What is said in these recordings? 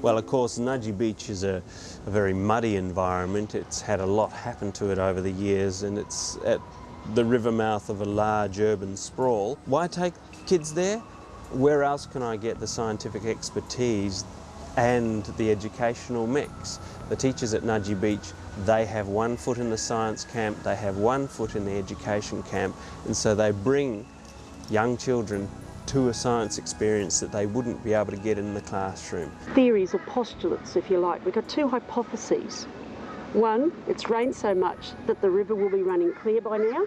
Well, of course, Nudgee Beach is a very muddy environment. It's had a lot happen to it over the years, and it's at the river mouth of a large urban sprawl. Why take kids there? Where else can I get the scientific expertise and the educational mix? The teachers at Nudgee Beach, they have one foot in the science camp, they have one foot in the education camp, and so they bring young children to a science experience that they wouldn't be able to get in the classroom. Theories or postulates, if you like. We've got two hypotheses. One, it's rained so much that the river will be running clear by now.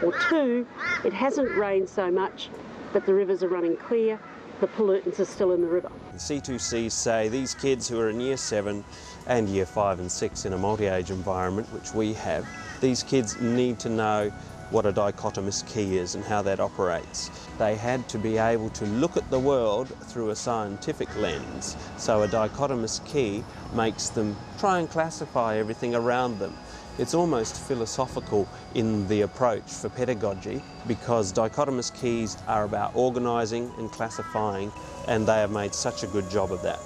Or two, it hasn't rained so much that the rivers are running clear, the pollutants are still in the river. The C2Cs say these kids who are in Year 7 and Year 5 and 6 in a multi-age environment, which we have, these kids need to know what a dichotomous key is and how that operates. They had to be able to look at the world through a scientific lens, so a dichotomous key makes them try and classify everything around them. It's almost philosophical in the approach for pedagogy, because dichotomous keys are about organising and classifying, and they have made such a good job of that.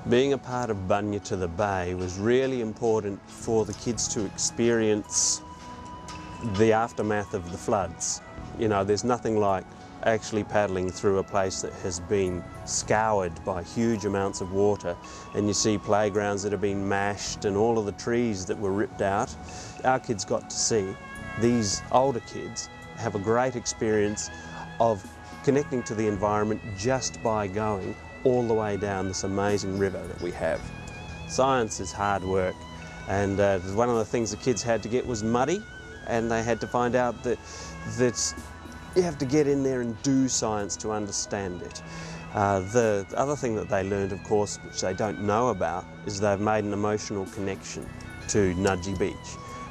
Being a part of Bunya to the Bay was really important for the kids to experience the aftermath of the floods. You know, there's nothing like actually paddling through a place that has been scoured by huge amounts of water, and you see playgrounds that have been mashed and all of the trees that were ripped out. Our kids got to see these older kids have a great experience of connecting to the environment just by going all the way down this amazing river that we have. Science is hard work, and one of the things the kids had to get was muddy, and they had to find out that you have to get in there and do science to understand it. The other thing that they learned, of course, which they don't know about, is they've made an emotional connection to Nudgee Beach,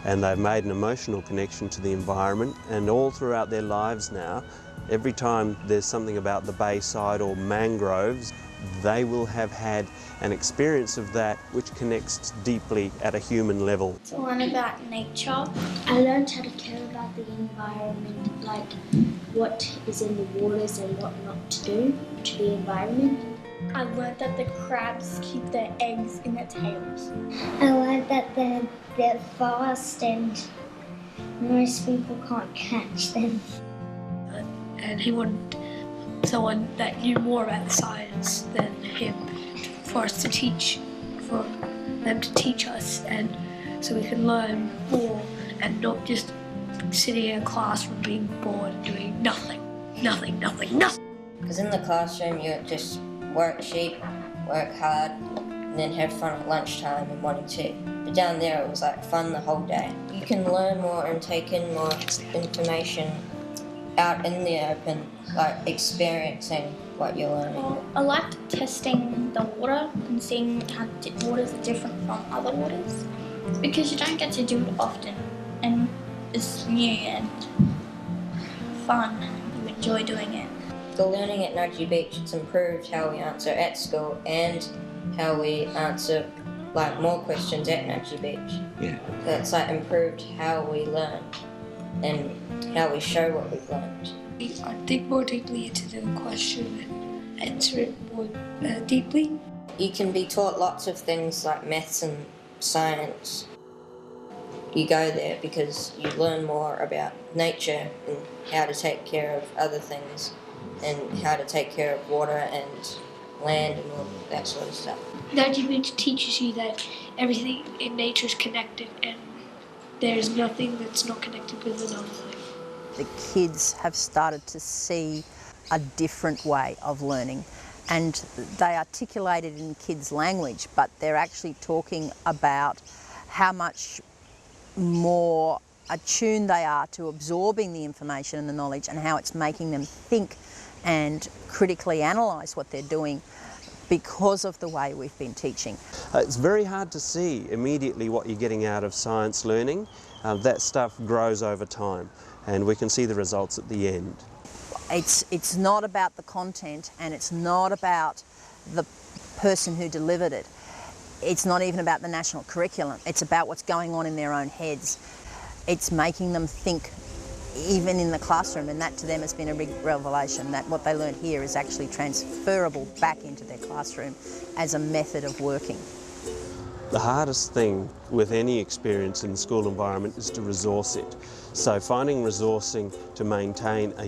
and they've made an emotional connection to the environment, and all throughout their lives now, every time there's something about the bayside or mangroves, they will have had an experience of that which connects deeply at a human level. To learn about nature. I learned how to care about the environment, like what is in the waters and what not to do to the environment. I learned that the crabs keep their eggs in their tails. I learned that they're fast and most people can't catch them. And he wanted someone that knew more about the science than him for us to teach, for them to teach us, and so we can learn more and not just sitting in a classroom being bored and doing nothing. Because in the classroom you just worksheet, work hard, and then have fun at lunchtime and morning tea. But down there it was like fun the whole day. You can learn more and take in more information out in the open, like experiencing what you're learning. Well, I liked testing the water and seeing how waters are different from other waters, because you don't get to do it often, and it's new and fun and you enjoy doing it. The learning at Nudgee Beach, it's improved how we answer at school and how we answer like more questions at Nudgee Beach. Yeah. So it's like improved how we learn and how we show what we've learned. I think more deeply into the question and answer it more deeply. You can be taught lots of things like maths and science. You go there because you learn more about nature and how to take care of other things and how to take care of water and land and all that sort of stuff. Nudgee Beach teaches you that everything in nature is connected, and there's nothing that's not connected with another thing. The kids have started to see a different way of learning, and they articulate it in kids' language, but they're actually talking about how much more attuned they are to absorbing the information and the knowledge, and how it's making them think and critically analyse what they're doing because of the way we've been teaching. It's very hard to see immediately what you're getting out of science learning. That stuff grows over time, and we can see the results at the end. It's not about the content, and it's not about the person who delivered it. It's not even about the national curriculum. It's about what's going on in their own heads. It's making them think even in the classroom, and that to them has been a big revelation, that what they learn here is actually transferable back into their classroom as a method of working. The hardest thing with any experience in the school environment is to resource it. So finding resourcing to maintain a